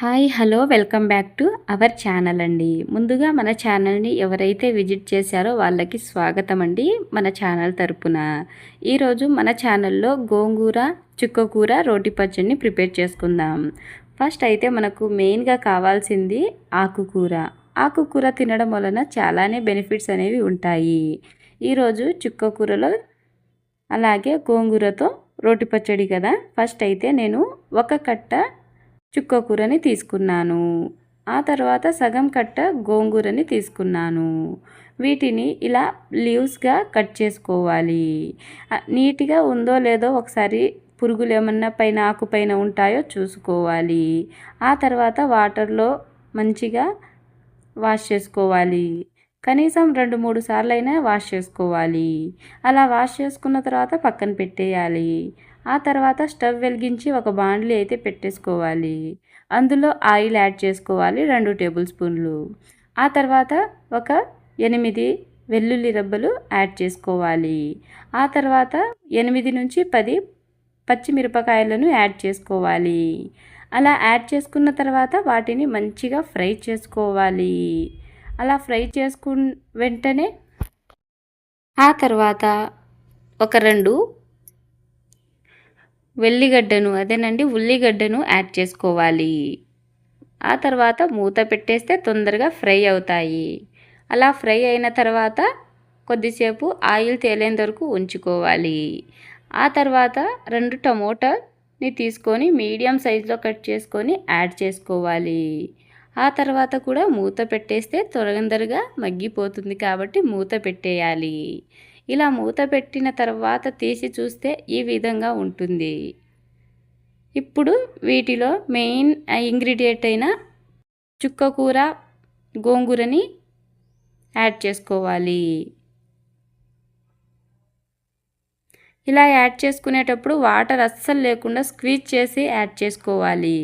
Hi hello welcome back to our channel అండి. ముందుగా మన ఛానల్ని ఎవరైతే విజిట్ చేశారో వాళ్ళకి స్వాగతం అండి మన ఛానల్ తరపున. ఈరోజు మన ఛానల్లో గోంగూర చుక్కకూర రోటి పచ్చడిని ప్రిపేర్ చేసుకుందాం. ఫస్ట్ అయితే మనకు మెయిన్గా కావాల్సింది ఆకుకూర. ఆకుకూర తినడం వలన చాలానే బెనిఫిట్స్ అనేవి ఉంటాయి. ఈరోజు చుక్కకూరలో అలాగే గోంగూరతో రోటి పచ్చడి కదా. ఫస్ట్ అయితే నేను ఒక కట్ట చుక్కకూరని తీసుకున్నాను. ఆ తర్వాత సగం కట్ట గోంగూరని తీసుకున్నాను. వీటిని ఇలా లీవ్స్గా కట్ చేసుకోవాలి. నీట్గా ఉందో లేదో ఒకసారి పురుగులు ఏమన్నా పైన ఆకు పైన ఉంటాయో చూసుకోవాలి. ఆ తర్వాత వాటర్లో మంచిగా వాష్ చేసుకోవాలి. కనీసం 2-3 సార్లైనా వాష్ చేసుకోవాలి. అలా వాష్ చేసుకున్న తర్వాత పక్కన పెట్టేయాలి. ఆ తర్వాత స్టవ్ వెలిగించి ఒక బాండ్లీ అయితే పెట్టేసుకోవాలి. అందులో ఆయిల్ యాడ్ చేసుకోవాలి 2 టేబుల్ స్పూన్లు. ఆ తర్వాత ఒక 8 వెల్లుల్లి రెబ్బలు యాడ్ చేసుకోవాలి. ఆ తర్వాత 8 నుంచి 10 పచ్చిమిరపకాయలను యాడ్ చేసుకోవాలి. అలా యాడ్ చేసుకున్న తర్వాత వాటిని మంచిగా ఫ్రై చేసుకోవాలి. అలా ఫ్రై వెంటనే ఆ తర్వాత ఒక 2 ఉల్లిగడ్డను యాడ్ చేసుకోవాలి. ఆ తర్వాత మూత పెట్టేస్తే తొందరగా ఫ్రై అవుతాయి. అలా ఫ్రై అయిన తర్వాత కొద్దిసేపు ఆయిల్ తేలేంత వరకు ఉంచుకోవాలి. ఆ తర్వాత 2 టమోటాని తీసుకొని మీడియం సైజులో కట్ చేసుకొని యాడ్ చేసుకోవాలి. ఆ తర్వాత కూడా మూత పెట్టేస్తే తొందరగా మగ్గిపోతుంది కాబట్టి మూత పెట్టేయాలి. ఇలా మూత పెట్టిన తర్వాత తీసి చూస్తే ఈ విధంగా ఉంటుంది. ఇప్పుడు వీటిలో మెయిన్ ఇంగ్రీడియంట్ అయిన చుక్కకూర గోంగూరని యాడ్ చేసుకోవాలి. ఇలా యాడ్ చేసుకునేటప్పుడు వాటర్ అస్సలు లేకుండా స్క్వీజ్ చేసి యాడ్ చేసుకోవాలి.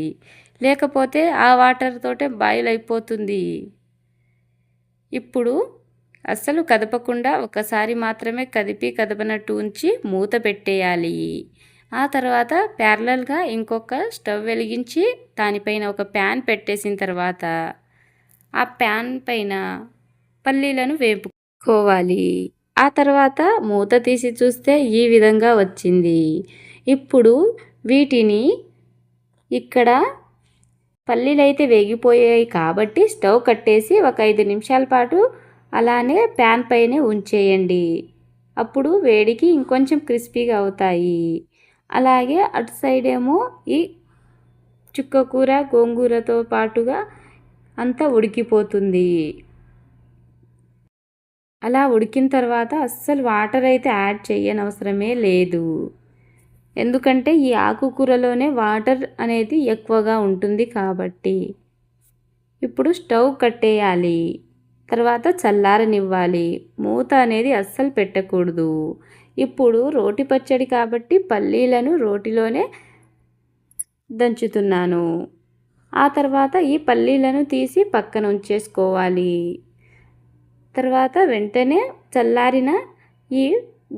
లేకపోతే ఆ వాటర్ తోటే బాయిల్ అయిపోతుంది. ఇప్పుడు అస్సలు కదపకుండా ఒకసారి మాత్రమే కదపనట్టు ఉంచి మూత పెట్టేయాలి. ఆ తర్వాత ప్యారలల్గా ఇంకొక స్టవ్ వెలిగించి దానిపైన ఒక ప్యాన్ పెట్టేసిన తర్వాత ఆ ప్యాన్ పైన పల్లీలను వేపుకోవాలి. ఆ తర్వాత మూత తీసి చూస్తే ఈ విధంగా వచ్చింది. ఇప్పుడు వీటిని ఇక్కడ పల్లీలు అయితే వేగిపోయాయి కాబట్టి స్టవ్ కట్టేసి ఒక 5 నిమిషాల పాటు అలానే ప్యాన్ పైనే ఉంచేయండి. అప్పుడు వేడికి ఇంకొంచెం క్రిస్పీగా అవుతాయి. అలాగే అటు సైడ్ ఏమో ఈ చుక్కకూర గోంగూరతో పాటుగా అంతా ఉడికిపోతుంది. అలా ఉడికిన తర్వాత అస్సలు వాటర్ అయితే యాడ్ చేయనవసరమే లేదు. ఎందుకంటే ఈ ఆకుకూరలోనే వాటర్ అనేది ఎక్కువగా ఉంటుంది కాబట్టి. ఇప్పుడు స్టవ్ కట్టేయాలి. తర్వాత చల్లారనివ్వాలి. మూత అనేది అస్సలు పెట్టకూడదు. ఇప్పుడు రోటి పచ్చడి కాబట్టి పల్లీలను రోటిలోనే దంచుతున్నాను. ఆ తర్వాత ఈ పల్లీలను తీసి పక్కన ఉంచేసుకోవాలి. తర్వాత వెంటనే చల్లారిన ఈ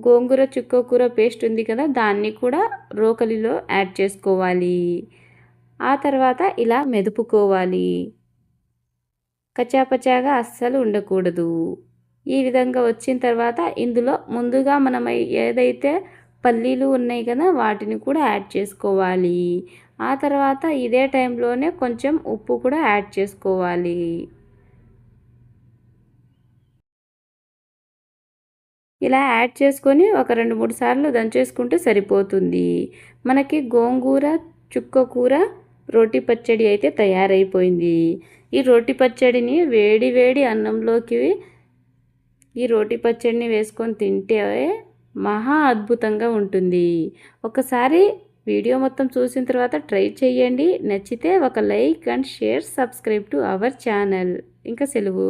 గోంగూర చుక్కకూర పేస్ట్ ఉంది కదా, దాన్ని కూడా రోకలిలో యాడ్ చేసుకోవాలి. ఆ తర్వాత ఇలా మెదుపుకోవాలి. కచ్చాపచ్చాగా అస్సలు ఉండకూడదు. ఈ విధంగా వచ్చిన తర్వాత ఇందులో ముందుగా మనం ఏదైతే పల్లీలు ఉన్నాయి కదా వాటిని కూడా యాడ్ చేసుకోవాలి. ఆ తర్వాత ఇదే టైంలోనే కొంచెం ఉప్పు కూడా యాడ్ చేసుకోవాలి. ఇలా యాడ్ చేసుకొని ఒక 2-3 సార్లు దంచేసుకుంటే సరిపోతుంది. మనకి గోంగూర చుక్కకూర రోటి పచ్చడి అయితే తయారైపోయింది. ఈ రోటి పచ్చడిని వేడి వేడి అన్నంలోకి ఈ రోటి పచ్చడిని వేసుకొని తింటే మహా అద్భుతంగా ఉంటుంది. ఒకసారి వీడియో మొత్తం చూసిన తర్వాత ట్రై చేయండి. నచ్చితే ఒక like and share, subscribe to our channel. ఇంకా సెలవు.